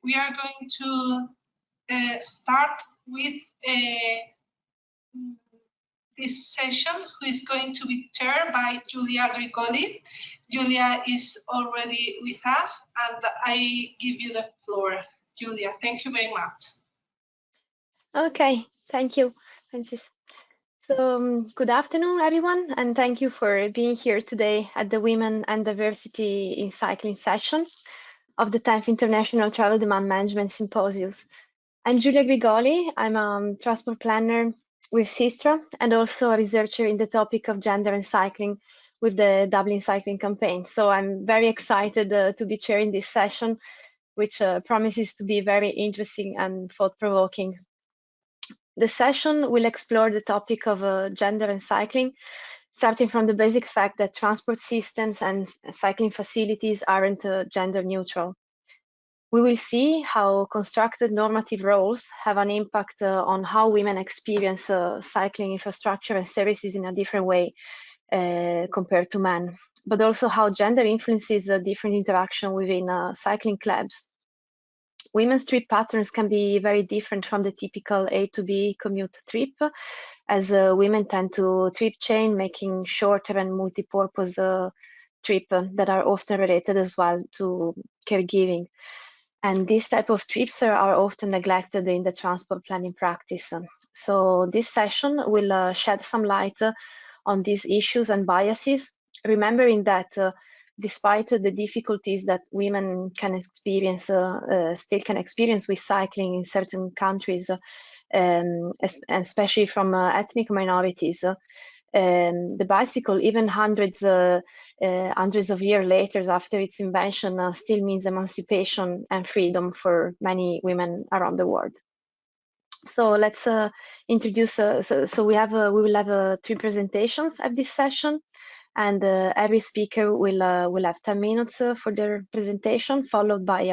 we are going to start with this session, who is going to be chaired by Julia Grigoli. Julia is already with us, and I give you the floor. Julia, thank you very much. Okay, thank you, Francis. So good afternoon, everyone, and thank you for being here today at the Women and Diversity in Cycling session of the 10th International Travel Demand Management Symposium. I'm Julia Grigoli. I'm a transport planner with Sistra and also a researcher in the topic of gender and cycling with the Dublin Cycling Campaign. So I'm very excited to be chairing this session, which promises to be very interesting and thought-provoking. The session will explore the topic of gender and cycling, starting from the basic fact that transport systems and cycling facilities aren't gender neutral. We will see how constructed normative roles have an impact on how women experience cycling infrastructure and services in a different way compared to men, but also how gender influences different interaction within cycling clubs. Women's trip patterns can be very different from the typical A to B commute trip, as women tend to trip chain, making shorter and multi-purpose trips that are often related as well to caregiving. And these type of trips are often neglected in the transport planning practice. So this session will shed some light on these issues and biases, remembering that despite the difficulties that women can experience, still can experience with cycling in certain countries, especially from ethnic minorities, the bicycle, even hundreds of years later after its invention, still means emancipation and freedom for many women around the world. So let's introduce. So we will have 3 presentations at this session, and every speaker will have 10 minutes for their presentation, followed by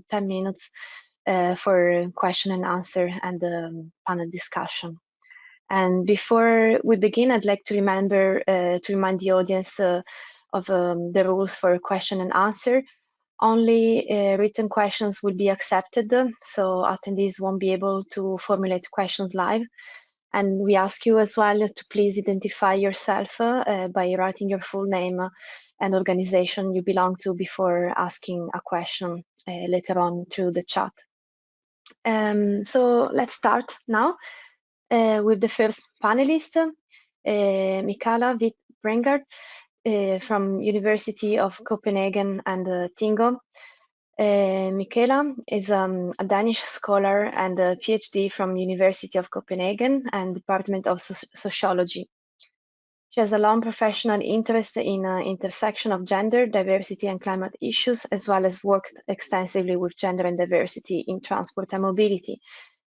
10 minutes for question and answer and panel discussion. And before we begin, I'd like to remind the audience of the rules for question and answer. Only written questions will be accepted, so attendees won't be able to formulate questions live. And we ask you as well to please identify yourself by writing your full name and organization you belong to before asking a question later on through the chat. So let's start now with the first panelist, Michala Hvidt Breengaard from University of Copenhagen and TInnGO. Michala is a Danish scholar and a PhD from University of Copenhagen and Department of Sociology. She has a long professional interest in intersection of gender, diversity and climate issues, as well as worked extensively with gender and diversity in transport and mobility.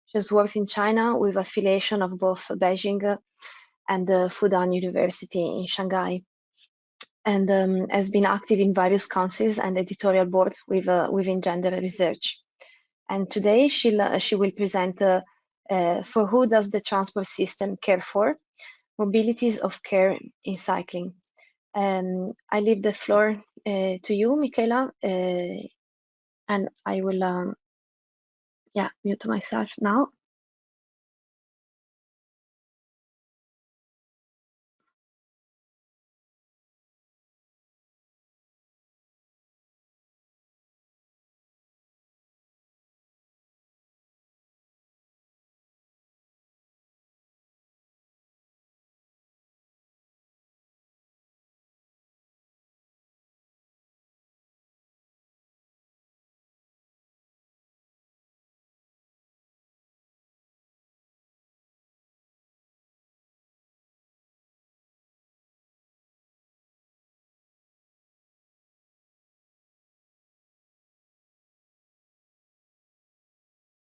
She has worked in China with affiliation of both Beijing and Fudan University in Shanghai, and has been active in various councils and editorial boards within gender research. And today she will present For Who Does the Transport System Care For? Mobilities of Care in Cycling. I leave the floor to you, Michala, and I will mute myself now.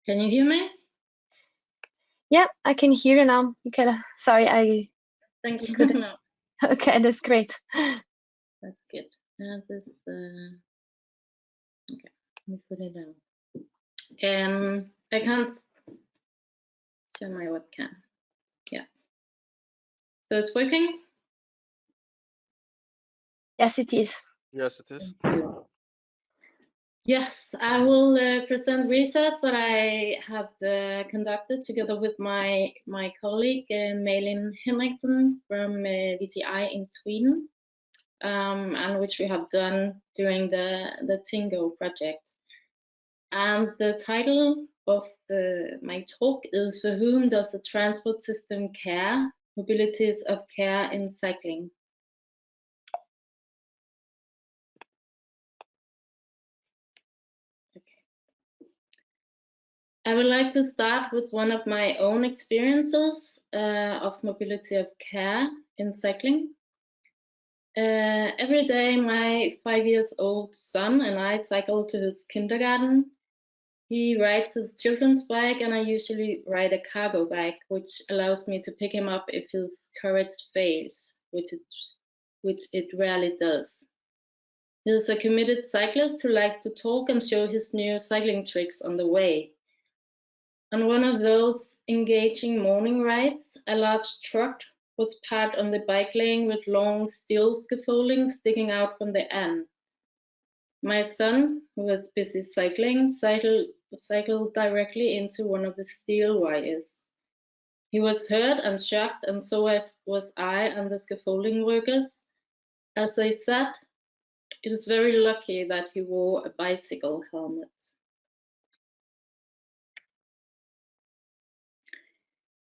Can you hear me? Yeah, I can hear you now, Michala. Sorry, Thank you. couldn't. No. Okay, that's great. That's good. Okay, let me put it down. I can't show my webcam. Yeah. So it's working? Yes, it is. Yes, it is. Yes, I will present research that I have conducted together with my colleague Malin Henriksson from VTI in Sweden, and which we have done during the TInnGO project. And the title of my talk is "For whom does the transport system care? Mobilities of care in cycling." I would like to start with one of my own experiences of mobility of care in cycling. Every day, my 5-year-old son and I cycle to his kindergarten. He rides his children's bike, and I usually ride a cargo bike, which allows me to pick him up if his courage fails, which it rarely does. He is a committed cyclist who likes to talk and show his new cycling tricks on the way. On one of those engaging morning rides, a large truck was parked on the bike lane with long steel scaffolding sticking out from the end. My son, who was busy cycling, cycled directly into one of the steel wires. He was hurt and shocked, and so was I and the scaffolding workers. As I said, it is very lucky that he wore a bicycle helmet.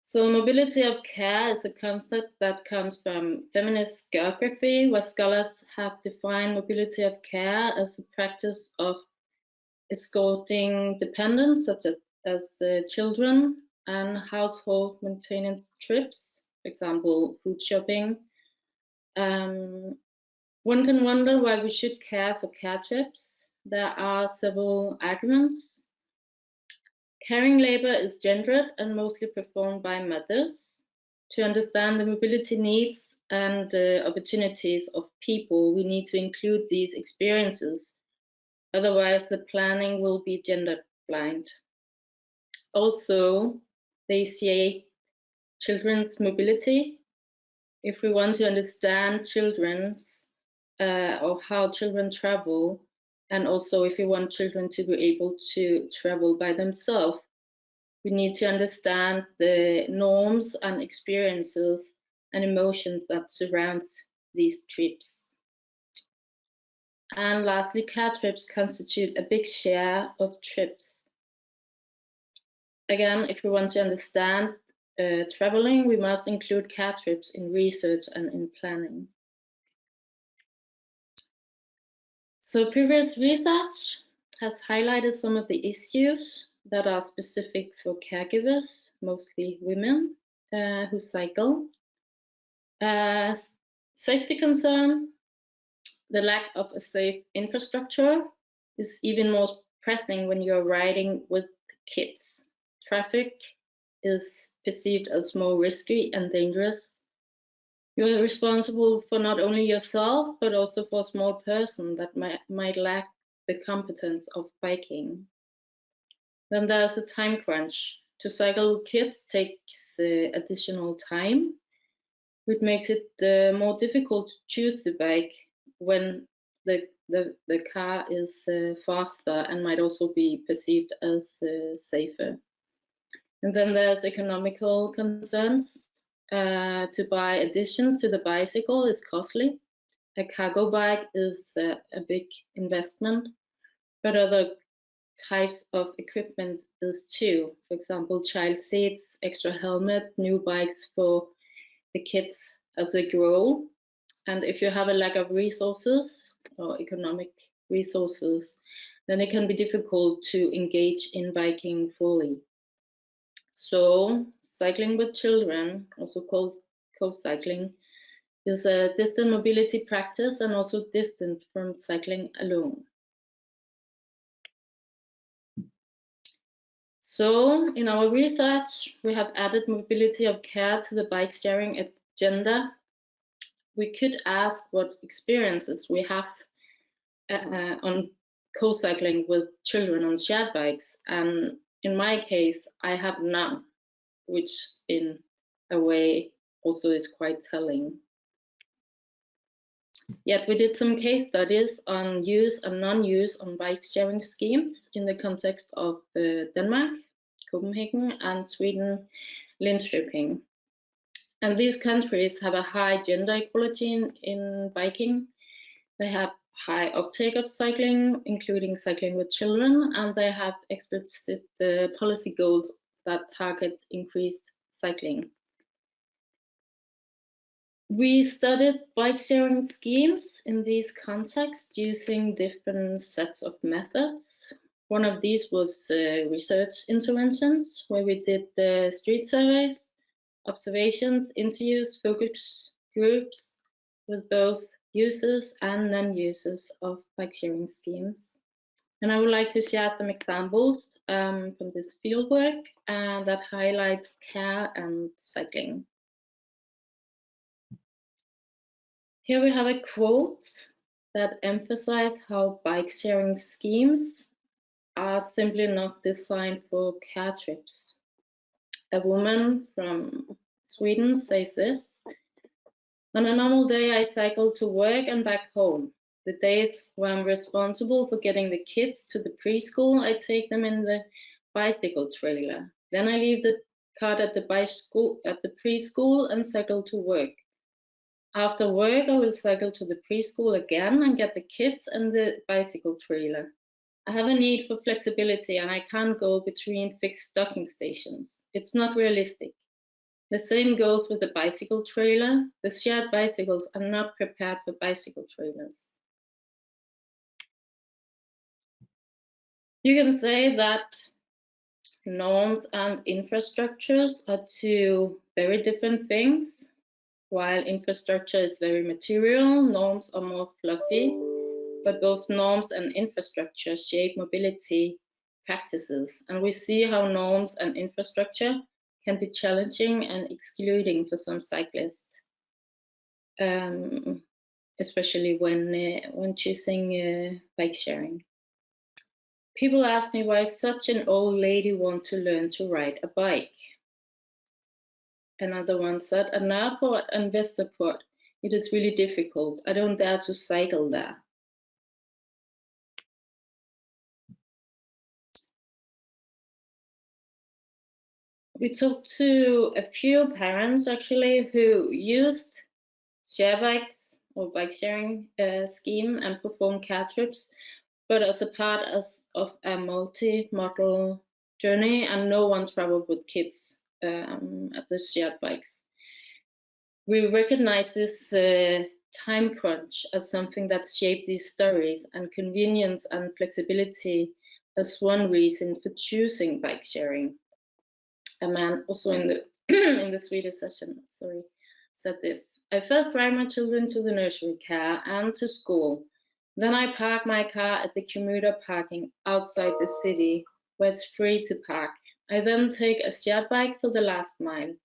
So mobility of care is a concept that comes from feminist geography, where scholars have defined mobility of care as the practice of escorting dependents, such as children, and household maintenance trips, for example, food shopping. One can wonder why we should care for care trips. There are several arguments. Caring labor is gendered and mostly performed by mothers. To understand the mobility needs and opportunities of people, we need to include these experiences. Otherwise, the planning will be gender blind. Also, they shape children's mobility. If we want to understand children's or how children travel, and also if we want children to be able to travel by themselves, we need to understand the norms and experiences and emotions that surrounds these trips. And lastly, care trips constitute a big share of trips. Again, if we want to understand traveling, we must include care trips in research and in planning. So previous research has highlighted some of the issues that are specific for caregivers, mostly women who cycle. Safety concern, the lack of a safe infrastructure is even more pressing when you're riding with kids. Traffic is perceived as more risky and dangerous. You're responsible for not only yourself, but also for a small person that might lack the competence of biking. Then there's a time crunch. To cycle with kids takes additional time, which makes it more difficult to choose the bike when the car is faster and might also be perceived as safer. And then there's economical concerns. To buy additions to the bicycle is costly. A cargo bike is a big investment, but other types of equipment is too. For example, child seats, extra helmet, new bikes for the kids as they grow. And if you have a lack of resources or economic resources, then it can be difficult to engage in biking fully. So cycling with children, also called co-cycling, is a distant mobility practice and also distant from cycling alone. So in our research, we have added mobility of care to the bike sharing agenda. We could ask what experiences we have on co-cycling with children on shared bikes. And in my case, I have none, which in a way also is quite telling. Yet we did some case studies on use and non-use on bike sharing schemes in the context of Denmark, Copenhagen, and Sweden, Linköping. And these countries have a high gender equality in biking. They have high uptake of cycling, including cycling with children, and they have explicit policy goals that target increased cycling. We studied bike sharing schemes in these contexts using different sets of methods. One of these was research interventions, where we did street surveys, observations, interviews, focus groups with both users and non-users of bike sharing schemes. And I would like to share some examples from this fieldwork that highlights care and cycling. Here we have a quote that emphasizes how bike sharing schemes are simply not designed for car trips. A woman from Sweden says this: "On a normal day, I cycle to work and back home. The days where I'm responsible for getting the kids to the preschool, I take them in the bicycle trailer. Then I leave the cart at the preschool and cycle to work. After work, I will cycle to the preschool again and get the kids and the bicycle trailer. I have a need for flexibility and I can't go between fixed docking stations. It's not realistic. The same goes with the bicycle trailer. The shared bicycles are not prepared for bicycle trailers." You can say that norms and infrastructures are two very different things. While infrastructure is very material, norms are more fluffy, but both norms and infrastructure shape mobility practices, and we see how norms and infrastructure can be challenging and excluding for some cyclists, especially when choosing bike sharing. People ask me why such an old lady wants to learn to ride a bike. Another one said, "At Nørreport and Vesterport, it is really difficult. I don't dare to cycle there." We talked to a few parents actually who used share bikes or bike sharing scheme and performed car trips, but as a part of a multi-modal journey, and no one traveled with kids at the shared bikes. We recognize this time crunch as something that shaped these stories, and convenience and flexibility as one reason for choosing bike sharing. A man also in the in the Swedish session, said this: "I first drive my children to the nursery care and to school. Then I park my car at the commuter parking outside the city, where it's free to park. I then take a shared bike for the last mile.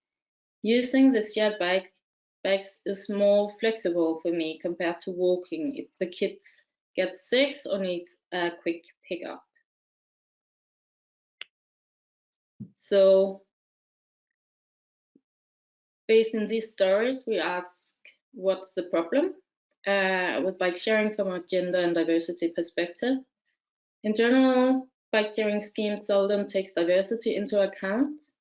Using the shared bikes is more flexible for me compared to walking if the kids get sick or needs a quick pickup." So, based on these stories, we ask, what's the problem with bike sharing from a gender and diversity perspective? In general, bike sharing schemes seldom takes diversity into account.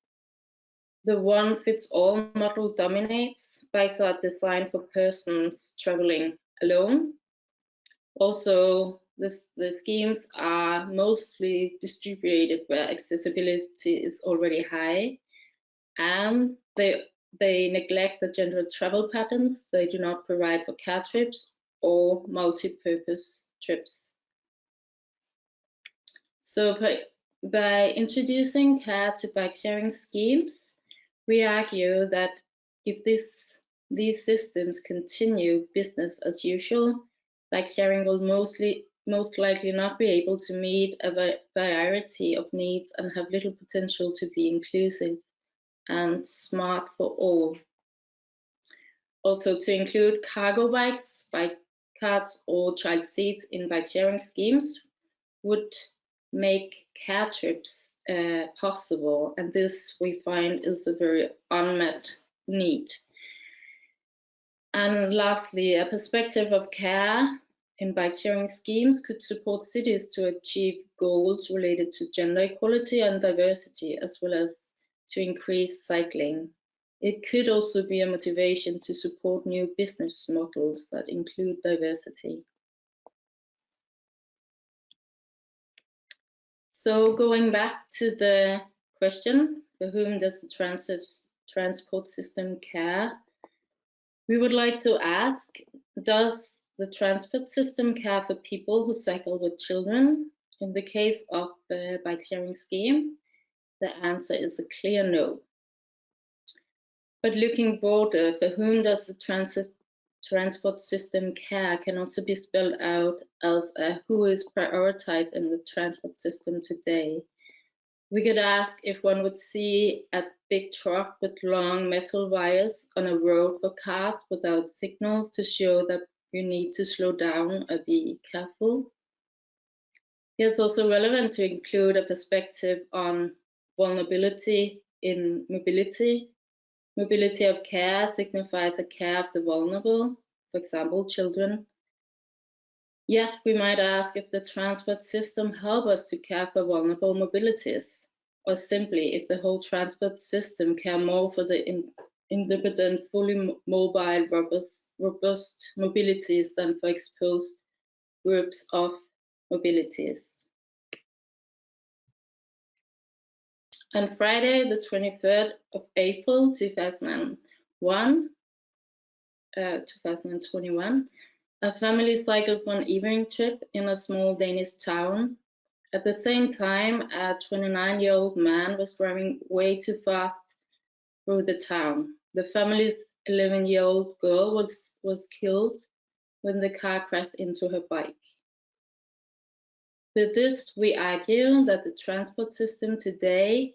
The one-fits-all model dominates. Bikes are designed for persons traveling alone. Also, the schemes are mostly distributed where accessibility is already high, and they neglect the gender travel patterns. They do not provide for car trips or multi-purpose trips. So by introducing car to bike sharing schemes, we argue that if these systems continue business as usual, bike sharing will most likely not be able to meet a variety of needs and have little potential to be inclusive and smart for all. Also, to include cargo bikes, bike carts, or child seats in bike sharing schemes would make car trips possible, and this we find is a very unmet need. And lastly, a perspective of care in bike-sharing schemes could support cities to achieve goals related to gender equality and diversity, as well as to increase cycling. It could also be a motivation to support new business models that include diversity. So going back to the question, for whom does the transport system care? We would like to ask, does the transport system care for people who cycle with children? In the case of the bike sharing scheme, the answer is a clear no. But looking broader, for whom does the transport system care can also be spelled out as who is prioritized in the transport system today. We could ask if one would see a big truck with long metal wires on a road for cars without signals to show that you need to slow down or be careful. It's also relevant to include a perspective on vulnerability in mobility. Mobility of care signifies a care of the vulnerable, for example, children. Yet we might ask if the transport system helps us to care for vulnerable mobilities, or simply if the whole transport system care more for the independent, fully mobile, robust mobilities than for exposed groups of mobilities. On Friday, the 23rd of April 2021, a family cycled for an evening trip in a small Danish town. At the same time, a 29-year-old man was driving way too fast through the town. The family's 11-year-old girl was killed when the car crashed into her bike. With this, we argue that the transport system today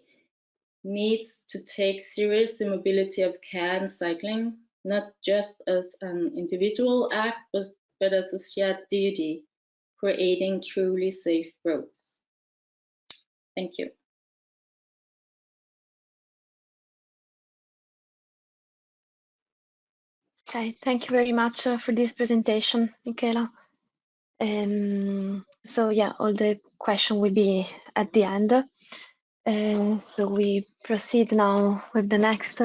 needs to take serious the mobility of care and cycling, not just as an individual act, but as a shared duty, creating truly safe roads. Thank you. Okay, thank you very much for this presentation, Michala. So yeah, all the question will be at the end. So we proceed now with the next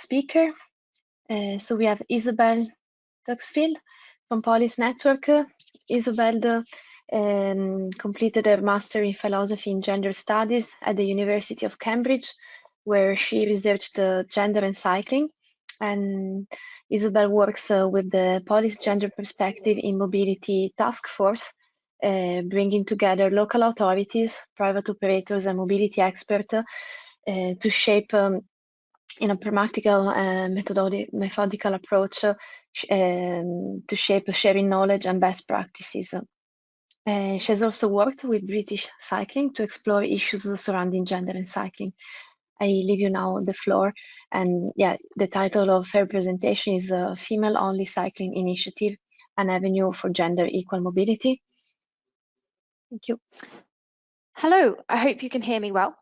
speaker. So we have Isobel Duxfield from POLIS Network. Isobel completed her Master in Philosophy in Gender Studies at the University of Cambridge, where she researched gender and cycling. And Isobel works with the POLIS Gender Perspective in Mobility Task Force, bringing together local authorities, private operators, and mobility experts to shape in a practical methodical approach to shape sharing knowledge and best practices. She has also worked with British Cycling to explore issues surrounding gender and cycling. I leave you now the floor, and yeah, the title of her presentation is Female-Only Cycling Initiative, an Avenue for Gender Equal Mobility. Thank you. Hello, I hope you can hear me well.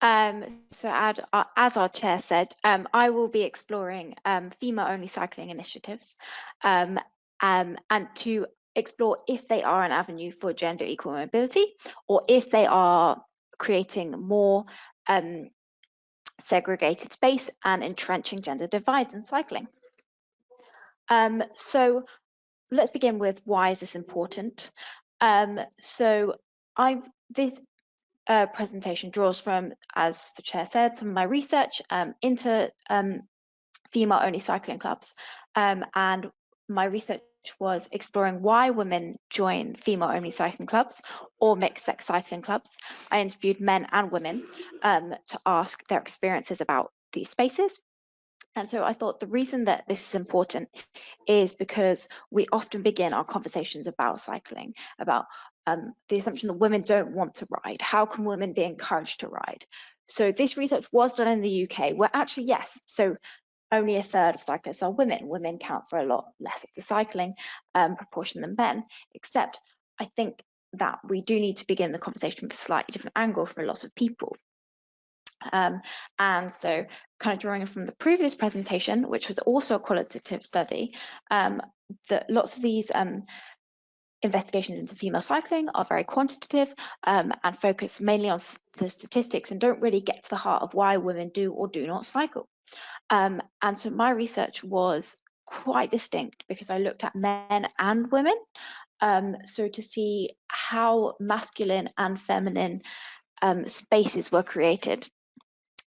So as our chair said, I will be exploring female-only cycling initiatives and to explore if they are an avenue for gender equal mobility or if they are creating more segregated space and entrenching gender divides in cycling. So let's begin with why is this important? This presentation draws from, as the chair said, some of my research into female-only cycling clubs, and my research was exploring why women join female-only cycling clubs or mixed-sex cycling clubs. I interviewed men and women to ask their experiences about these spaces. And so I thought the reason that this is important is because we often begin our conversations about cycling, about the assumption that women don't want to ride. How can women be encouraged to ride? So this research was done in the UK, where actually, yes, so only a third of cyclists are women. Women count for a lot less of the cycling proportion than men, except I think that we do need to begin the conversation with a slightly different angle for a lot of people. And so kind of drawing from the previous presentation, which was also a qualitative study, that lots of these investigations into female cycling are very quantitative and focus mainly on the statistics and don't really get to the heart of why women do or do not cycle. And so my research was quite distinct because I looked at men and women, so to see how masculine and feminine spaces were created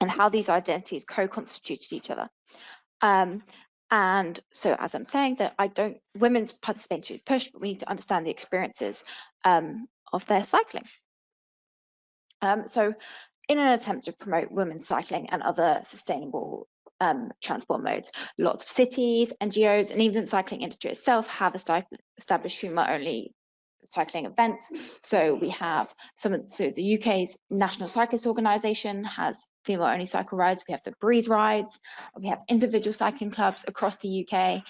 and how these identities co-constituted each other. And so, as I'm saying, that women's participation is pushed, but we need to understand the experiences of their cycling. So, in an attempt to promote women's cycling and other sustainable transport modes, lots of cities, NGOs, and even the cycling industry itself have established female-only cycling events. So we have so the UK's National Cyclist Organisation has female-only cycle rides. We have the Breeze Rides. We have individual cycling clubs across the UK,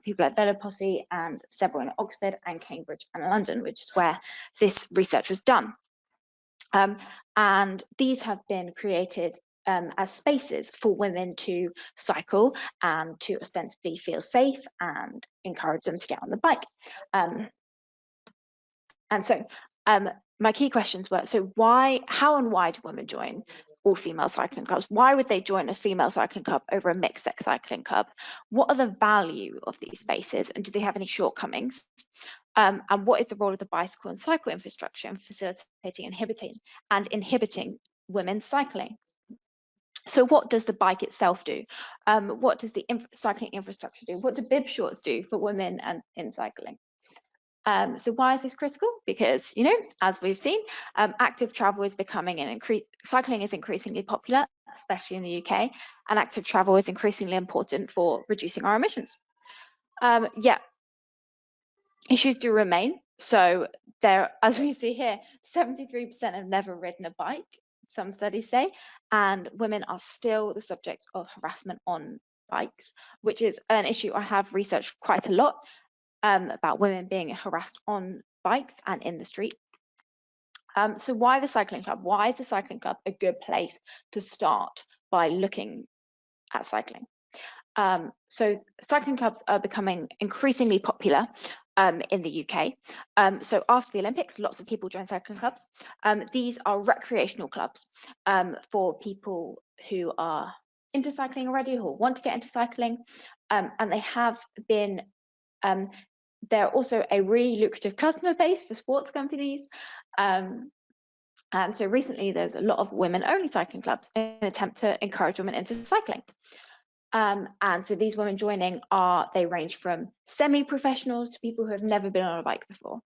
people like Velo Posse and several in Oxford and Cambridge and London, which is where this research was done. And these have been created as spaces for women to cycle and to ostensibly feel safe and encourage them to get on the bike. And so my key questions were, so how and why do women join all female cycling clubs? Why would they join a female cycling club over a mixed sex cycling club? What are the value of these spaces and do they have any shortcomings? And what is the role of the bicycle and cycle infrastructure in facilitating and inhibiting women's cycling? So what does the bike itself do? What does the cycling infrastructure do? What do bib shorts do for women and in cycling? So why is this critical? Because, you know, as we've seen, active travel is becoming cycling is increasingly popular, especially in the UK, and active travel is increasingly important for reducing our emissions. Yeah, issues do remain. So there, as we see here, 73% have never ridden a bike, some studies say, and women are still the subject of harassment on bikes, which is an issue I have researched quite a lot. About women being harassed on bikes and in the street. So why the cycling club? Why is the cycling club a good place to start by looking at cycling? So cycling clubs are becoming increasingly popular in the UK. So after the Olympics, lots of people join cycling clubs. These are recreational clubs for people who are into cycling already, who want to get into cycling, and they have been they're also a really lucrative customer base for sports companies. And so recently there's a lot of women-only cycling clubs in an attempt to encourage women into cycling. And so these women joining they range from semi-professionals to people who have never been on a bike before.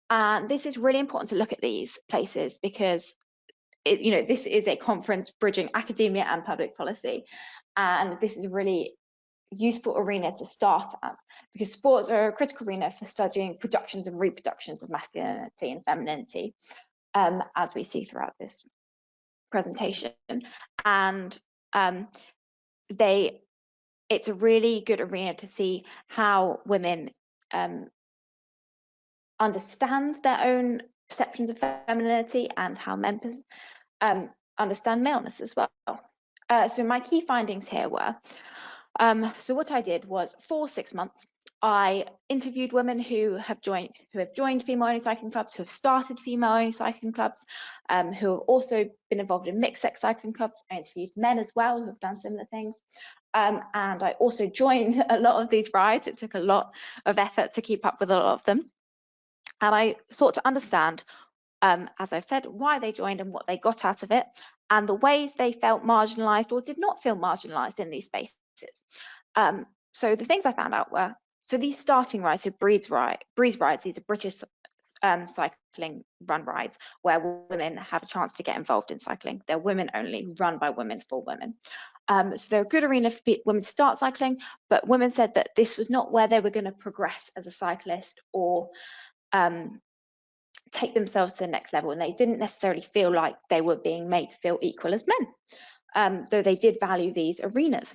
And this is really important to look at these places because this is a conference bridging academia and public policy. And this is really useful arena to start at because sports are a critical arena for studying productions and reproductions of masculinity and femininity, as we see throughout this presentation. And it's a really good arena to see how women understand their own perceptions of femininity and how men understand maleness as well. So my key findings here were, so what I did was for 6 months, I interviewed women who have joined female-only cycling clubs, who have started female-only cycling clubs, who have also been involved in mixed-sex cycling clubs. I interviewed men as well who have done similar things. And I also joined a lot of these rides. It took a lot of effort to keep up with a lot of them. And I sought to understand, as I've said, why they joined and what they got out of it, and the ways they felt marginalised or did not feel marginalised in these spaces. So the things I found out were, so these starting rides, so Breeze rides, these are British cycling run rides where women have a chance to get involved in cycling. They're women only, run by women for women. So they're a good arena for women to start cycling, but women said that this was not where they were going to progress as a cyclist or take themselves to the next level, and they didn't necessarily feel like they were being made to feel equal as men, though they did value these arenas.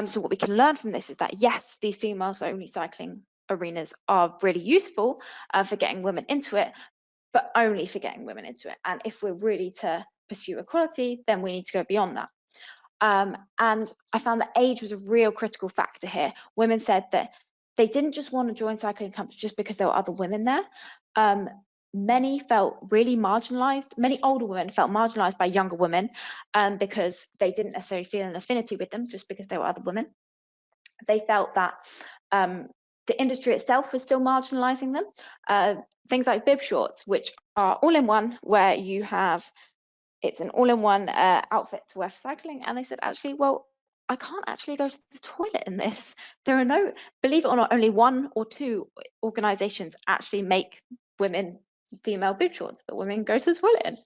So what we can learn from this is that yes, these females-only cycling arenas are really useful for getting women into it, but only for getting women into it. And if we're really to pursue equality, then we need to go beyond that. And I found that age was a real critical factor here. Women said that they didn't just want to join cycling clubs just because there were other women there. Many felt really marginalized. Many older women felt marginalized by younger women because they didn't necessarily feel an affinity with them just because they were other women. They felt that the industry itself was still marginalizing them. Things like bib shorts, which are all-in-one, where you have, it's an all-in-one outfit to wear for cycling. And they said, actually, well, I can't actually go to the toilet in this. There are no, believe it or not, only 1 or 2 organizations actually make women female bib shorts that women go to the toilet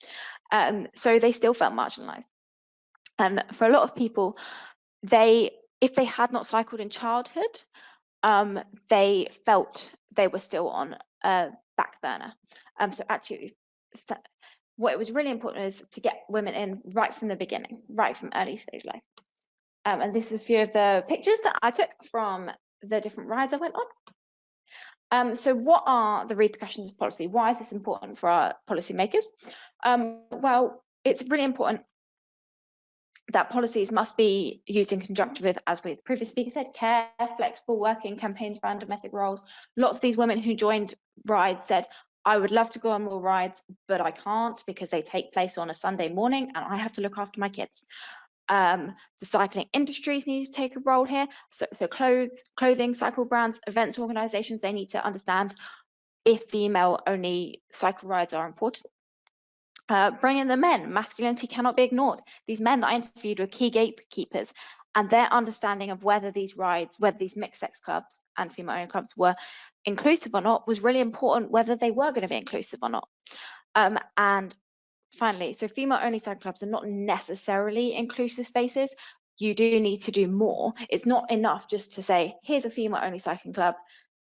in. So they still felt marginalized. And for a lot of people, if they had not cycled in childhood, they felt they were still on a back burner. So actually, what was really important is to get women in right from the beginning, right from early stage life. And this is a few of the pictures that I took from the different rides I went on. So what are the repercussions of policy? Why is this important for our policymakers? Well, it's really important that policies must be used in conjunction with, as the previous speaker said, care, flexible working, campaigns around domestic roles. Lots of these women who joined rides said, I would love to go on more rides, but I can't because they take place on a Sunday morning and I have to look after my kids. The cycling industries need to take a role here. So clothing, cycle brands, events organizations, they need to understand if female-only cycle rides are important. Bring in the men. Masculinity cannot be ignored. These men that I interviewed were key gatekeepers, and their understanding of whether these rides, whether these mixed-sex clubs and female-only clubs were inclusive or not was really important, whether they were going to be inclusive or not. And finally, so female-only cycle clubs are not necessarily inclusive spaces. You do need to do more. It's not enough just to say, here's a female-only cycling club,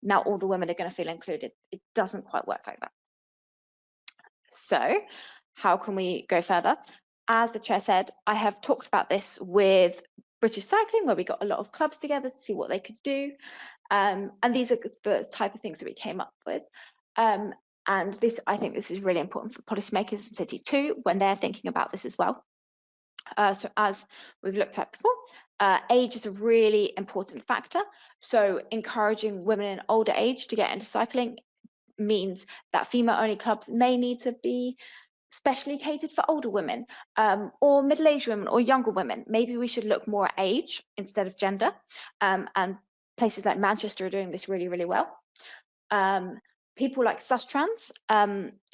now all the women are going to feel included. It doesn't quite work like that. So how can we go further? As the chair said, I have talked about this with British Cycling, where we got a lot of clubs together to see what they could do. And these are the type of things that we came up with. And I think this is really important for policymakers in cities too, when they're thinking about this as well. So as we've looked at before, age is a really important factor. So encouraging women in older age to get into cycling means that female-only clubs may need to be specially catered for older women or middle-aged women or younger women. Maybe we should look more at age instead of gender. And places like Manchester are doing this really, really well. People like sus-trans.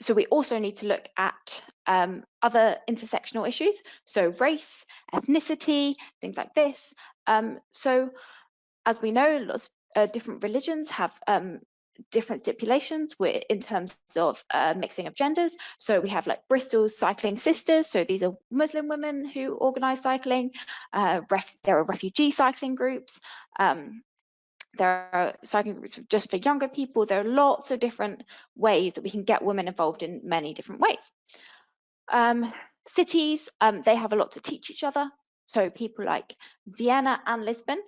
So we also need to look at other intersectional issues. So race, ethnicity, things like this. So as we know, lots of different religions have different stipulations in terms of mixing of genders. So we have like Bristol's Cycling Sisters. So these are Muslim women who organise cycling. There are refugee cycling groups. There are cycling groups just for younger people. There are lots of different ways that we can get women involved in many different ways. Cities, they have a lot to teach each other. So people like Vienna and Lisbon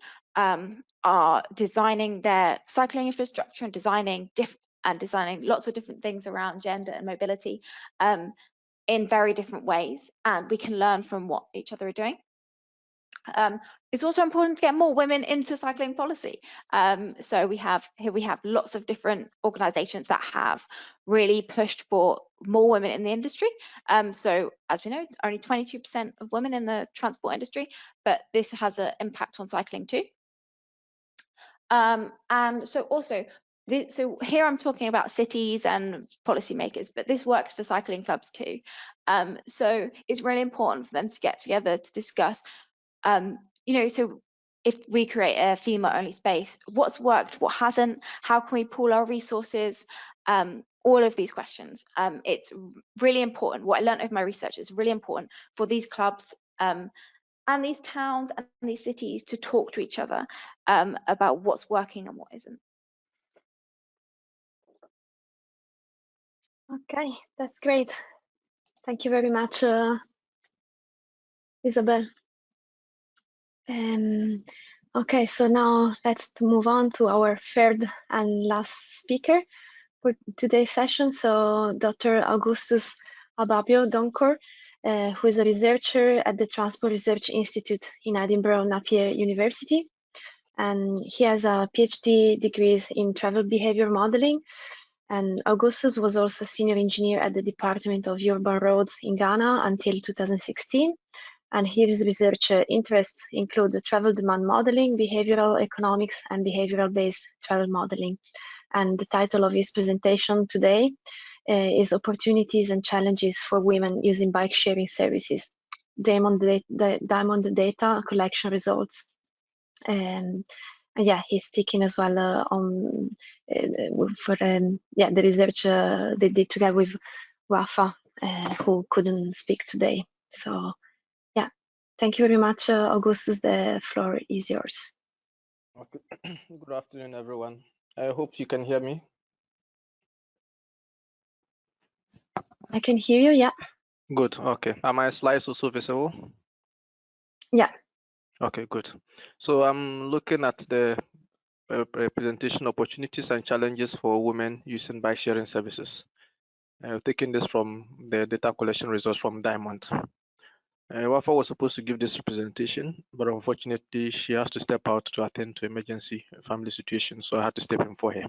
are designing their cycling infrastructure and designing lots of different things around gender and mobility in very different ways, and we can learn from what each other are doing. It's also important to get more women into cycling policy. So we have lots of different organisations that have really pushed for more women in the industry. So as we know, only 22% of women in the transport industry, but this has an impact on cycling too. And so also, so here I'm talking about cities and policymakers, but this works for cycling clubs too. So it's really important for them to get together to discuss, so if we create a female-only space, what's worked, what hasn't, how can we pool our resources, all of these questions. It's really important. What I learned over my research is really important for these clubs and these towns and these cities to talk to each other about what's working and what isn't. Okay, that's great. Thank you very much, Isobel. Okay, so now let's move on to our third and last speaker for today's session. So Dr. Augustus Ababio-Donkor who is a researcher at the Transport Research Institute in Edinburgh Napier University. And he has a PhD degrees in travel behavior modeling. And Augustus was also senior engineer at the Department of Urban Roads in Ghana until 2016. And his research interests include the travel demand modeling, behavioral economics, and behavioral-based travel modeling. And the title of his presentation today is Opportunities and Challenges for Women Using Bike Sharing Services, DIAMOND Data Collection Results. And yeah, he's speaking as well on the research they did together with Rafa, who couldn't speak today. So yeah, thank you very much, Augustus. The floor is yours. Okay. Good afternoon, everyone. I hope you can hear me. I can hear you, yeah. Good, okay. Are my slides also visible? Yeah. Okay, good. So I'm looking at the presentation opportunities and challenges for women using bike sharing services. I've taken this from the data collection results from DIAMOND. Wafa was supposed to give this presentation, but unfortunately she has to step out to attend to emergency family situation, so I had to step in for her.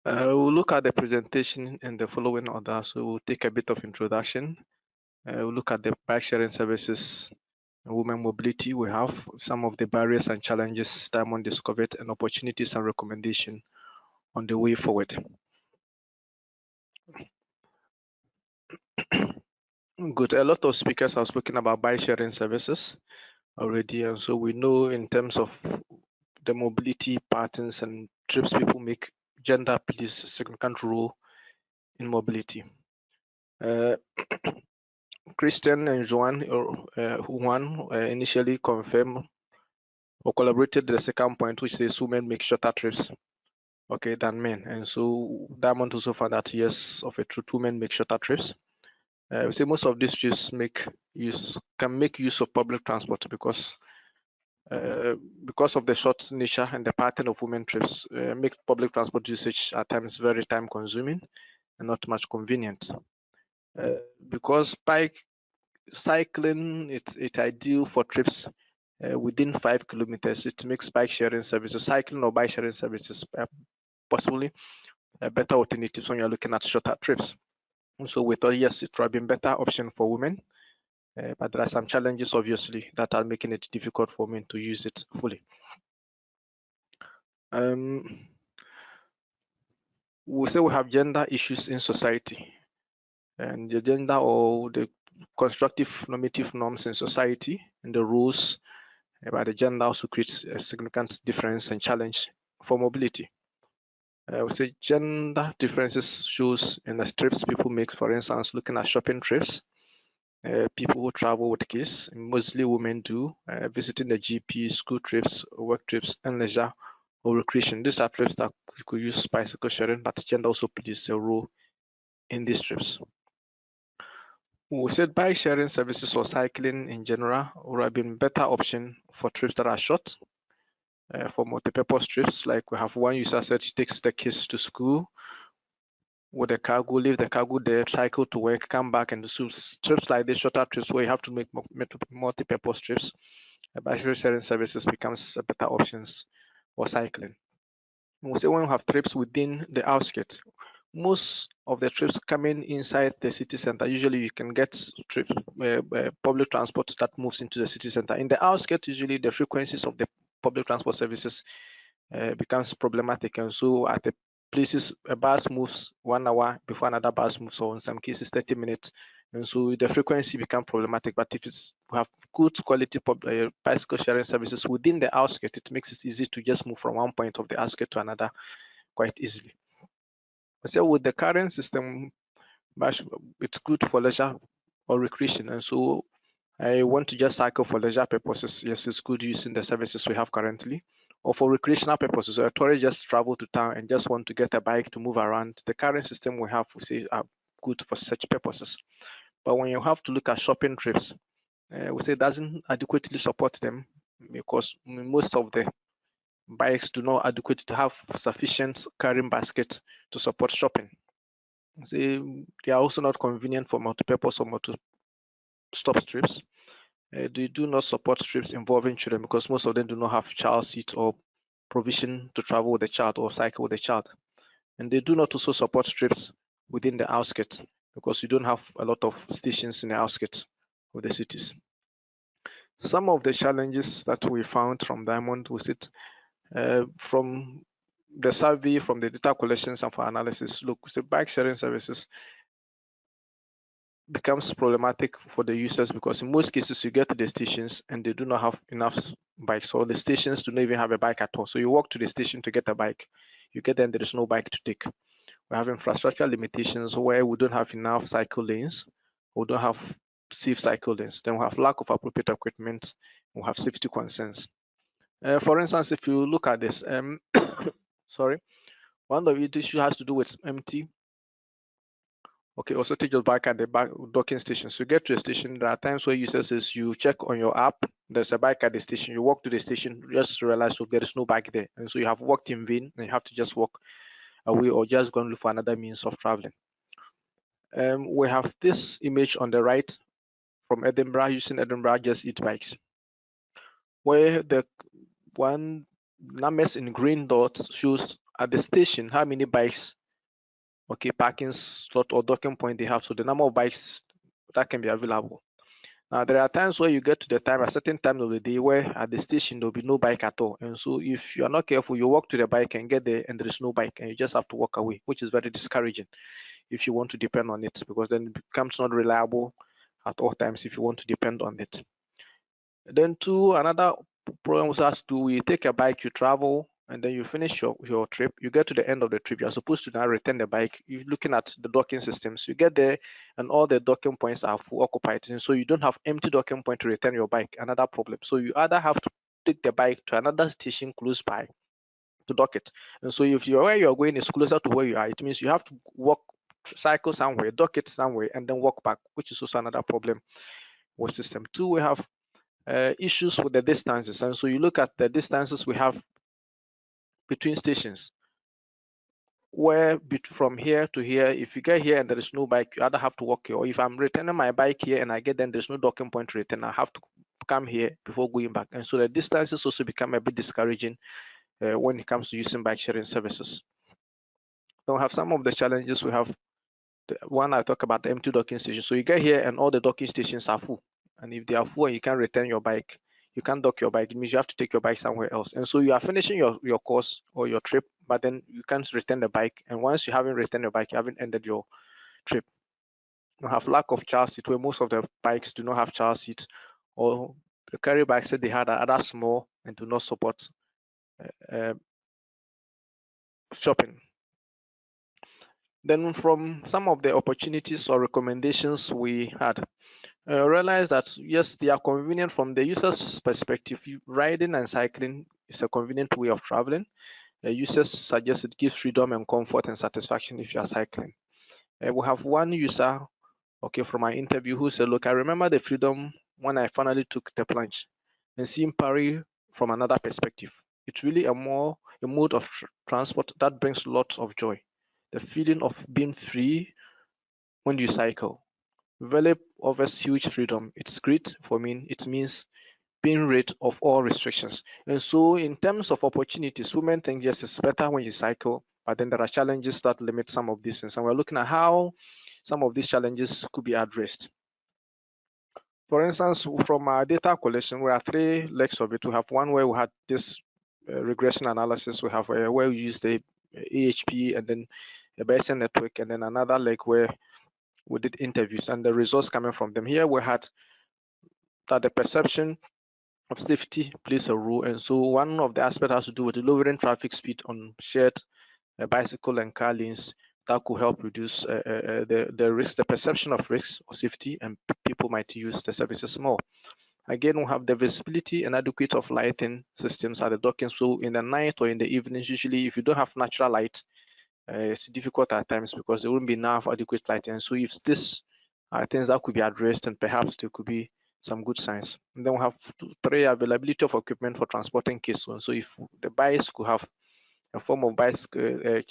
We'll look at the presentation in the following order. So we'll take a bit of introduction. We'll look at the bike sharing services, women mobility. We have some of the barriers and challenges DIAMOND discovered, and opportunities and recommendation on the way forward. Good. A lot of speakers have spoken about bike sharing services already, and so we know in terms of the mobility patterns and trips people make, gender plays a significant role in mobility. Christian and Juan initially confirmed or collaborated the second point, which says women make shorter trips, okay, than men. And so DIAMOND also found that yes, of a truth, women make shorter trips. We say most of these trips can make use of public transport because of the short nature and the pattern of women trips, make public transport usage at times very time consuming and not much convenient. Because cycling, it's ideal for trips within 5 kilometers. It makes bike sharing services, cycling or bike sharing services, possibly better alternatives when you're looking at shorter trips. And so we thought, yes, it would have been better option for women, but there are some challenges, obviously, that are making it difficult for men to use it fully. We say we have gender issues in society, and the gender or the constructive normative norms in society and the rules about the gender also creates a significant difference and challenge for mobility. We say gender differences shows in the trips people make, for instance, looking at shopping trips. People who travel with kids, mostly women do, visiting the GP, school trips, work trips, and leisure or recreation. These are trips that you could use bicycle sharing, but gender also plays a role in these trips. We said bike sharing services or cycling in general would have been better option for trips that are short. For multi-purpose trips, like we have one user said she takes the kids to school with the cargo, leave the cargo there, cycle to work, come back, and do trips like this, shorter trips where you have to make multi-purpose trips. Bike sharing services becomes a better options for cycling. We say when we have trips within the outskirts, most of the trips coming inside the city center, usually you can get trips, public transport that moves into the city center. In the outskirts, usually the frequencies of the public transport services becomes problematic, and so at the places a bus moves 1 hour before another bus moves, or in some cases 30 minutes, and so the frequency becomes problematic. But if we have good quality bicycle sharing services within the outskirts, it makes it easy to just move from one point of the outskirt to another quite easily. So with the current system, it's good for leisure or recreation, and so I want to just cycle for leisure purposes. Yes, it's good using the services we have currently. Or for recreational purposes, so a tourist just travel to town and just want to get a bike to move around. The current system we have, we say, are good for such purposes. But when you have to look at shopping trips, we say it doesn't adequately support them because most of the bikes do not adequately have sufficient carrying basket to support shopping. They are also not convenient for multi-purpose or multi-stop strips. They do not support strips involving children because most of them do not have child seat or provision to travel with a child or cycle with a child. And they do not also support strips within the outskirts because you don't have a lot of stations in the outskirts of the cities. Some of the challenges that we found from Diamond was it from the survey, from the data collections and for analysis. Look, the bike sharing services becomes problematic for the users because in most cases you get to the stations and they do not have enough bikes, or the stations do not even have a bike at all. So you walk to the station to get a bike, you get there and there is no bike to take. We have infrastructure limitations where we don't have enough cycle lanes, we don't have safe cycle lanes, then we have lack of appropriate equipment, we have safety concerns. For instance, if you look at this, sorry, one of the issues has to do with empty. Okay, also take your bike at the back docking station. So you get to a station, there are times where users says you check on your app, there's a bike at the station, you walk to the station, just realize so there is no bike there. And so you have walked in vain and you have to just walk away or just go and look for another means of traveling. We have this image on the right from Edinburgh, using Edinburgh Just Eat bikes, where the one numbers in green dots shows at the station how many bikes, okay, parking slot or docking point they have, so the number of bikes that can be available. Now there are times where you get to the time, a certain time of the day, where at the station there will be no bike at all, and so if you are not careful, you walk to the bike and get there and there is no bike and you just have to walk away, which is very discouraging if you want to depend on it, because then it becomes not reliable at all times if you want to depend on it. Then two, another problem was has to, you take a bike, you travel, and then you finish your trip, you get to the end of the trip, you're supposed to now return the bike. You're looking at the docking systems, you get there and all the docking points are full occupied, and so you don't have empty docking point to return your bike, another problem. So you either have to take the bike to another station close by to dock it, and so if you're where you're going is closer to where you are, it means you have to walk, cycle somewhere, dock it somewhere, and then walk back, which is also another problem with system. Two, we have issues with the distances, and so you look at the distances we have between stations, where from here to here, if you get here and there is no bike, you either have to walk here, or if I'm returning my bike here and I get then there's no docking point to return, I have to come here before going back, and so the distances also become a bit discouraging when it comes to using bike sharing services. Then we have some of the challenges. We have the one I talk about, the empty docking station. So you get here and all the docking stations are full, and if they are full and you can't return your bike, you can't dock your bike, it means you have to take your bike somewhere else, and so you are finishing your course or your trip, but then you can't return the bike, and once you haven't returned your bike, you haven't ended your trip. You have lack of child seat, where most of the bikes do not have child seat, or the carry bikes that they had are other small and do not support shopping. Then from some of the opportunities or recommendations we had, realize that yes, they are convenient from the user's perspective. Riding and cycling is a convenient way of traveling. Users suggest it gives freedom and comfort and satisfaction if you are cycling. We have one user, okay, from my interview who said, look, I remember the freedom when I finally took the plunge and seeing Paris from another perspective. It's really a mode of transport that brings lots of joy. The feeling of being free when you cycle really offers huge freedom. It's great for me. It means being rid of all restrictions. And so in terms of opportunities, women think yes, it's better when you cycle, but then there are challenges that limit some of these things. And we're looking at how some of these challenges could be addressed. For instance, from our data collection, we have three legs of it. We have one where we had this regression analysis. We have where we use the AHP and then a Bayesian network, and then another leg where we did interviews and the results coming from them. Here we had that the perception of safety plays a role, and so one of the aspects has to do with lowering traffic speed on shared bicycle and car lanes that could help reduce the risk, the perception of risk or safety, and people might use the services more. Again, we have the visibility and adequate of lighting systems at the docking. So in the night or in the evenings, usually if you don't have natural light, it's difficult at times because there wouldn't be enough adequate lighting. So if this are things that could be addressed, and perhaps there could be some good signs. And then we have three, availability of equipment for transporting kids. So if the bikes could have a form of bicycle,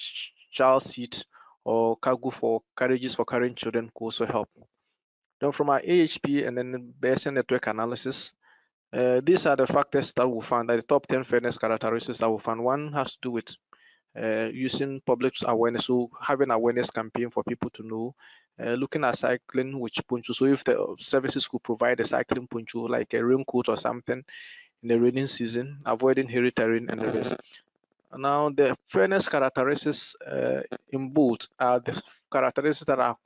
child seat, or cargo for carriages for carrying children could also help. Then from our AHP and then Bayesian network analysis, these are the factors that we found, that the top 10 fairness characteristics that we found. One has to do with using public awareness, so having awareness campaign for people to know, looking at cycling which poncho. So if the services could provide a cycling poncho like a raincoat or something in the rainy season, avoiding hairy terrain and the rest. Now the fairness characteristics in bold are the characteristics that are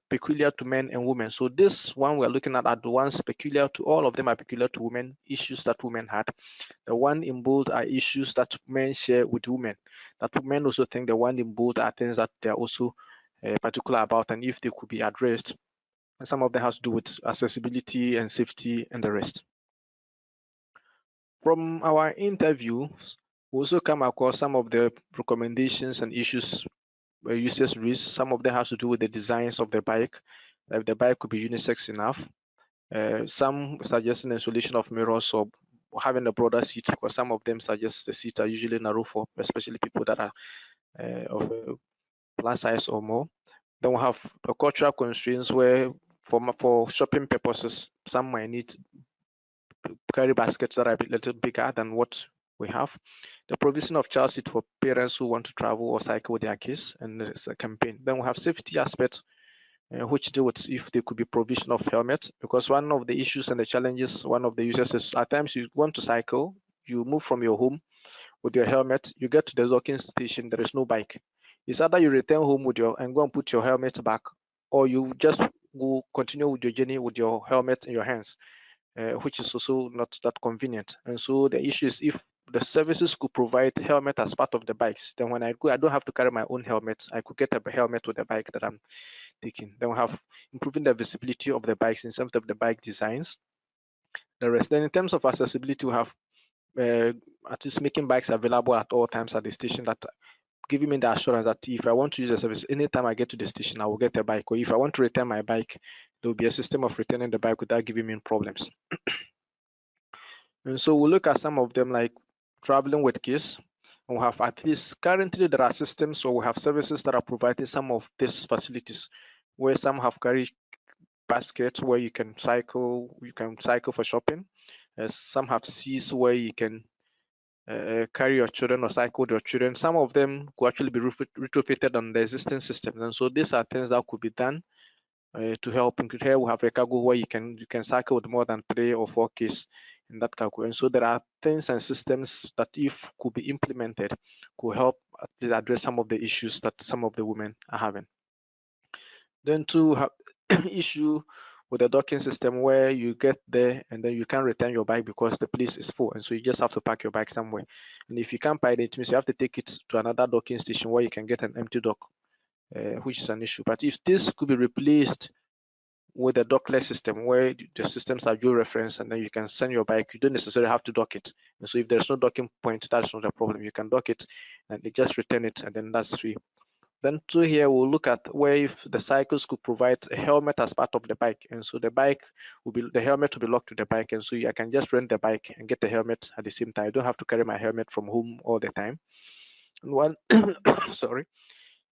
peculiar to men and women. So this one we're looking at are the ones peculiar to, all of them are peculiar to women, issues that women had. The one in bold are issues that men share with women, that men also think the one in bold are things that they're also particular about, and if they could be addressed. And some of them has to do with accessibility and safety and the rest. From our interviews, we also come across some of the recommendations and issues users raise. Some of them has to do with the designs of the bike. If the bike could be unisex enough. Some suggesting installation of mirrors or having a broader seat, because some of them suggest the seats are usually narrow for especially people that are of plus size or more. Then we have the cultural constraints where for shopping purposes, some might need carry baskets that are a little bigger than what we have. The provision of child seat for parents who want to travel or cycle with their kids, and there's a campaign. Then we have safety aspects, which deal with if there could be provision of helmets, because one of the issues and the challenges one of the users is at times you want to cycle, you move from your home with your helmet, you get to the docking station, there is no bike. It's either you return home with your and go and put your helmet back, or you just go continue with your journey with your helmet in your hands, which is also not that convenient. And so the issue is if the services could provide helmet as part of the bikes, then when I go, I don't have to carry my own helmet. I could get a helmet with the bike that I'm taking. Then we have improving the visibility of the bikes in terms of the bike designs. The rest. Then in terms of accessibility, we have at least making bikes available at all times at the station, that giving me the assurance that if I want to use the service, anytime I get to the station, I will get a bike. Or if I want to return my bike, there will be a system of returning the bike without giving me problems. And so we'll look at some of them, like traveling with kids. And we have at least currently there are systems, or we have services that are providing some of these facilities, where some have carry baskets where you can cycle for shopping. Some have seats where you can carry your children or cycle with your children. Some of them could actually be retrofitted on the existing systems, and so these are things that could be done to help. Here we have a cargo where you can cycle with more than 3 or 4 kids in that cargo, and so there are things and systems that, if could be implemented, could help at least address some of the issues that some of the women are having. Then to have issue with the docking system, where you get there and then you can't return your bike because the place is full, and so you just have to park your bike somewhere. And if you can't park it means you have to take it to another docking station where you can get an empty dock, which is an issue. But if this could be replaced with a dockless system, where the systems are geo-referenced and then you can send your bike, you don't necessarily have to dock it. And so if there's no docking point, that's not a problem. You can dock it and you just return it, and then that's free. Then to here, we'll look at where if the cycles could provide a helmet as part of the bike. And so the helmet will be locked to the bike. And so I can just rent the bike and get the helmet at the same time. I don't have to carry my helmet from home all the time. And one, sorry,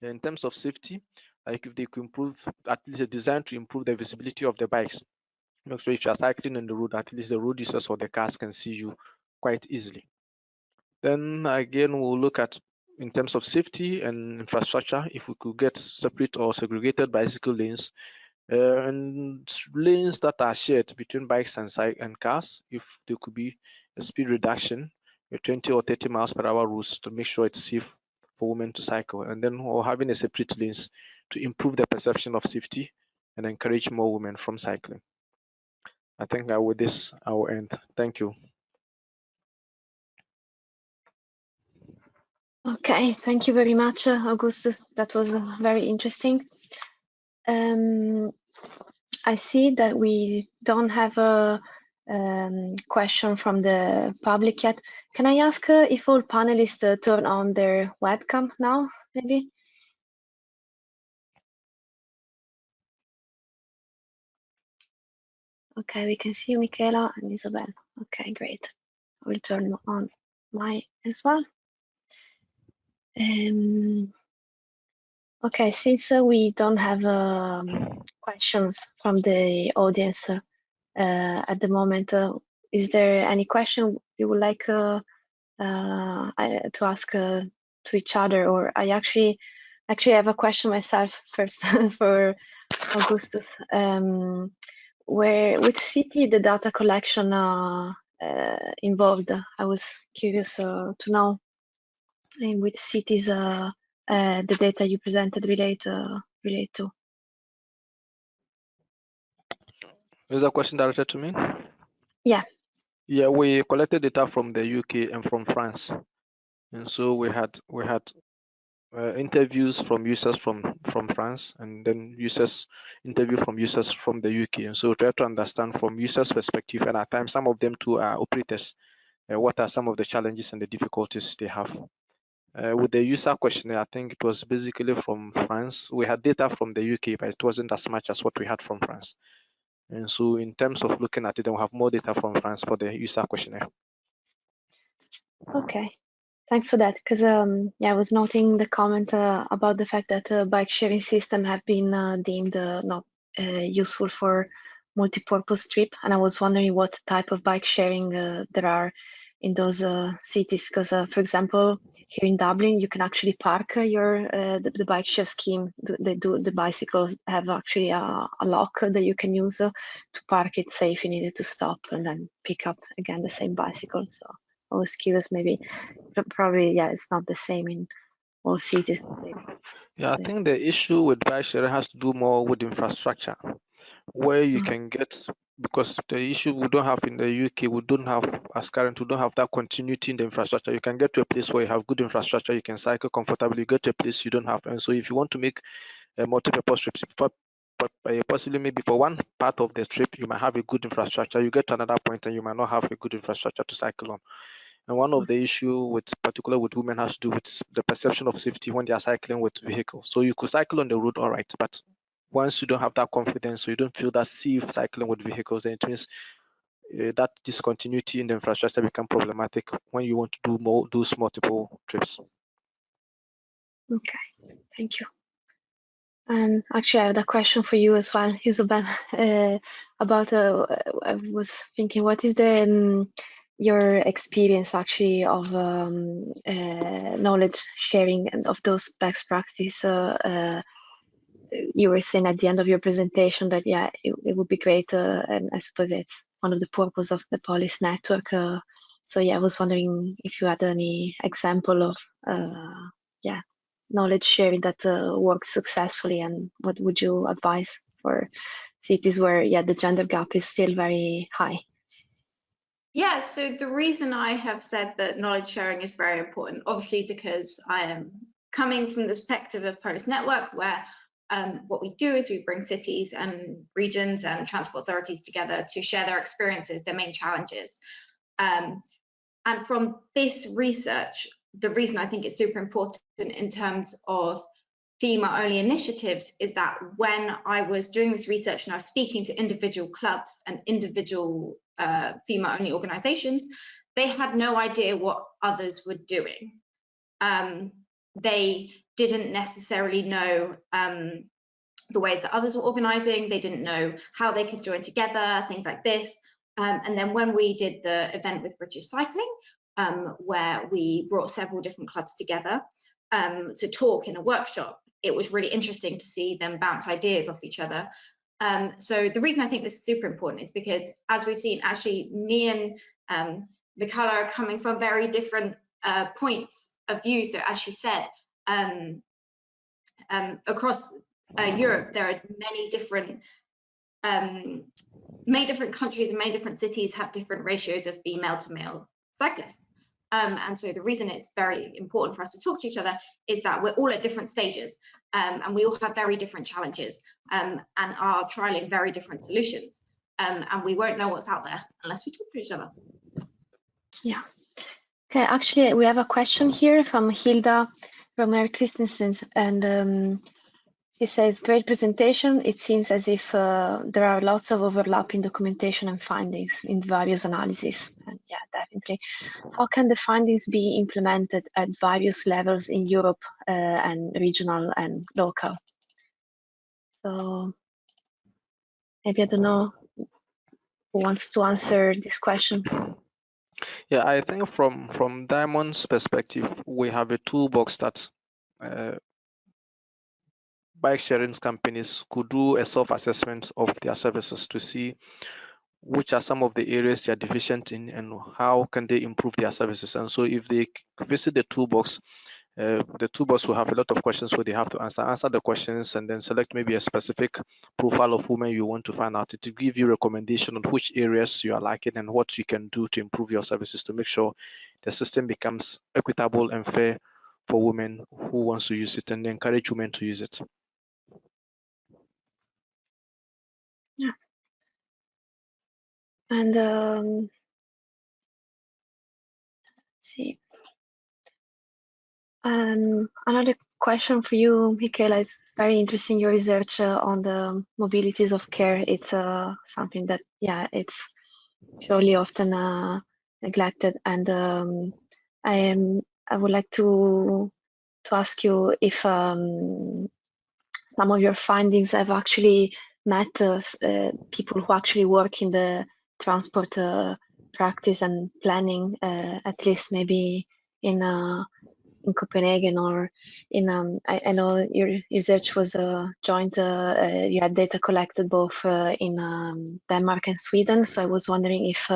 in terms of safety, like if they could improve, at least a design to improve the visibility of the bikes. Make sure if you're cycling on the road, at least the road users or the cars can see you quite easily. Then again, we'll look at in terms of safety and infrastructure, if we could get separate or segregated bicycle lanes and lanes that are shared between bikes and cars, if there could be a speed reduction, a 20 or 30 miles per hour routes to make sure it's safe for women to cycle, and then or having a separate lanes to improve the perception of safety and encourage more women from cycling. I think with this I will end. Thank you. Okay, thank you very much, Augustus. That was very interesting. I see that we don't have a question from the public yet. Can I ask if all panelists turn on their webcam now, maybe? Okay, we can see you, Michala and Isobel. Okay, great. I will turn on mine as well. Okay, since we don't have questions from the audience at the moment, is there any question you would like to ask to each other? Or I actually have a question myself first for Augustus. Which city the data collection involved? I was curious to know in which cities the data you presented relate to. Is that question directed to me? Yeah. Yeah, we collected data from the UK and from France, and so we had interviews from users from France, and then interview from users from the UK, and so try to understand from users' perspective, and at times some of them too are operators. What are some of the challenges and the difficulties they have? With the user questionnaire, I think it was basically from France. We had data from the UK, but it wasn't as much as what we had from France. And so in terms of looking at it, then we have more data from France for the user questionnaire. Okay, thanks for that. Because yeah, I was noting the comment about the fact that bike sharing system have been deemed not useful for multi-purpose trip, and I was wondering what type of bike sharing there are in those cities. Because for example, here in Dublin, you can actually park the bike share scheme. The bicycles have actually a lock that you can use to park it safe if you needed to stop and then pick up again the same bicycle. So I was curious, maybe, probably, yeah, it's not the same in all cities. Maybe. Yeah, I think the issue with bike sharing has to do more with infrastructure, where you can get, because the issue we don't have in the UK, we don't have that continuity in the infrastructure. You can get to a place where you have good infrastructure, you can cycle comfortably. You get to a place you don't have, and so if you want to make a multi-purpose trip, possibly maybe for one part of the trip you might have a good infrastructure, you get to another point and you might not have a good infrastructure to cycle on. And one of the issue particularly with women has to do with the perception of safety when they are cycling with vehicles. So you could cycle on the road, all right, but once you don't have that confidence, so you don't feel that safe cycling with vehicles, then it means that discontinuity in the infrastructure become problematic when you want to do those multiple trips. Okay, thank you. Actually, I have a question for you as well, Isobel, about, I was thinking, what is your experience actually of knowledge sharing and of those best practices? You were saying at the end of your presentation that, yeah, it would be great, and I suppose it's one of the purpose of the POLIS Network. So yeah, I was wondering if you had any example of, yeah, knowledge sharing that works successfully, and what would you advise for cities where, yeah, the gender gap is still very high? Yeah, so the reason I have said that knowledge sharing is very important, obviously because I am coming from the perspective of POLIS Network, where what we do is we bring cities and regions and transport authorities together to share their experiences, their main challenges. And from this research, the reason I think it's super important in terms of female-only initiatives is that when I was doing this research and I was speaking to individual clubs and individual female-only organizations, they had no idea what others were doing. They didn't necessarily know the ways that others were organizing. They didn't know how they could join together, things like this. And then when we did the event with British Cycling, where we brought several different clubs together to talk in a workshop, it was really interesting to see them bounce ideas off each other. So the reason I think this is super important is because, as we've seen, actually me and Michala are coming from very different points of view. So as she said, across Europe, there are many different countries and many different cities have different ratios of female to male cyclists. And so the reason it's very important for us to talk to each other is that we're all at different stages, and we all have very different challenges, and are trialing very different solutions. And we won't know what's out there unless we talk to each other. Yeah. Okay, actually, we have a question here from Hilda from Christensen, and She says, great presentation. It seems as if there are lots of overlapping documentation and findings in various analyses. And yeah, definitely. How can the findings be implemented at various levels in Europe and regional and local? So maybe I don't know who wants to answer this question. Yeah, I think from DIAMOND's perspective, we have a toolbox that bike sharing companies could do a self-assessment of their services to see which are some of the areas they are deficient in and how can they improve their services. And so if they visit the toolbox will have a lot of questions where they have to answer the questions and then select maybe a specific profile of women you want to find out to give you recommendation on which areas you are lacking and what you can do to improve your services to make sure the system becomes equitable and fair for women who wants to use it and encourage women to use it. Yeah. And let's see. Another question for you, Michala. It's very interesting, your research on the mobilities of care. It's something that, yeah, it's surely often neglected. And I would like to ask you if some of your findings have actually met people who actually work in the transport practice and planning, at least maybe in Copenhagen or in I know your research was joint. You had data collected both in Denmark and Sweden. So I was wondering if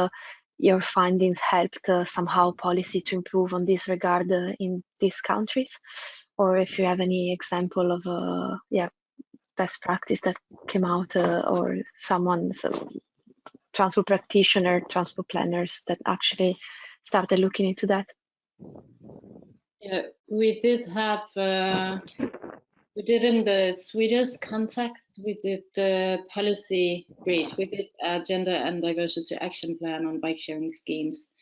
your findings helped somehow policy to improve on this regard in these countries, or if you have any example of best practice that came out or someone, transport practitioner, transport planners that actually started looking into that. Yeah, we did have, we did in the Swedish context, we did the policy brief. We did a gender and diversity action plan on bike sharing schemes.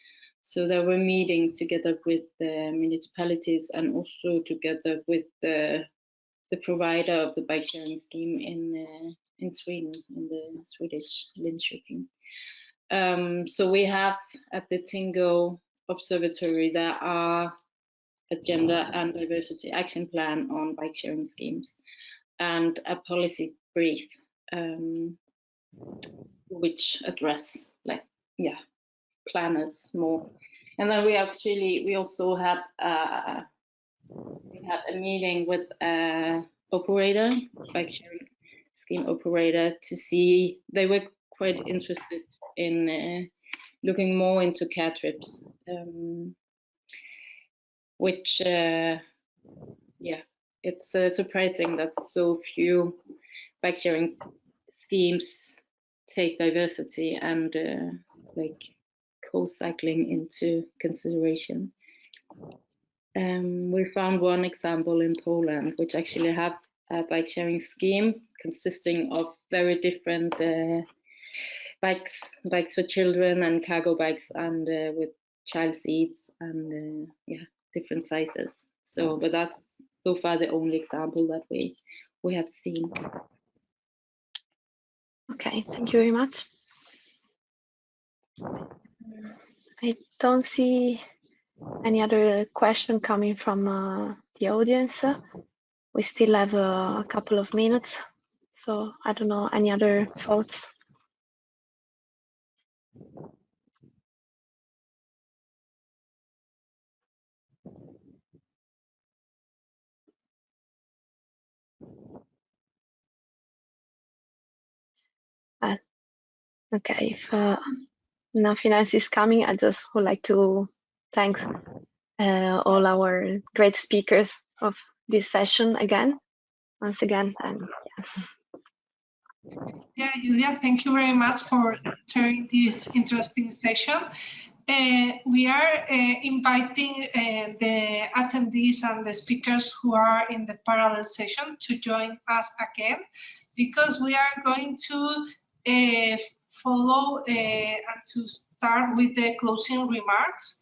So there were meetings together with the municipalities and also together with the provider of the bike sharing scheme in Sweden, in the Swedish Linköping. So we have at the TInnGO Observatory, there are a gender and diversity action plan on bike sharing schemes and a policy brief which address planners more. And then we also had a meeting with operator, bike sharing scheme operator, to see, they were quite interested in looking more into care trips, which it's surprising that so few bike sharing schemes take diversity and like co-cycling into consideration. We found one example in Poland, which actually have a bike sharing scheme consisting of very different bikes for children and cargo bikes, and with child seats and different sizes. So, but that's so far the only example that we have seen. Okay, thank you very much. I don't see any other question coming from the audience. We still have a couple of minutes, so I don't know, any other thoughts? Okay, if nothing else is coming, I just would like to thank all our great speakers of this session once again. And yeah, Julia, thank you very much for sharing this interesting session. We are inviting the attendees and the speakers who are in the parallel session to join us again, because we are going to follow and to start with the closing remarks.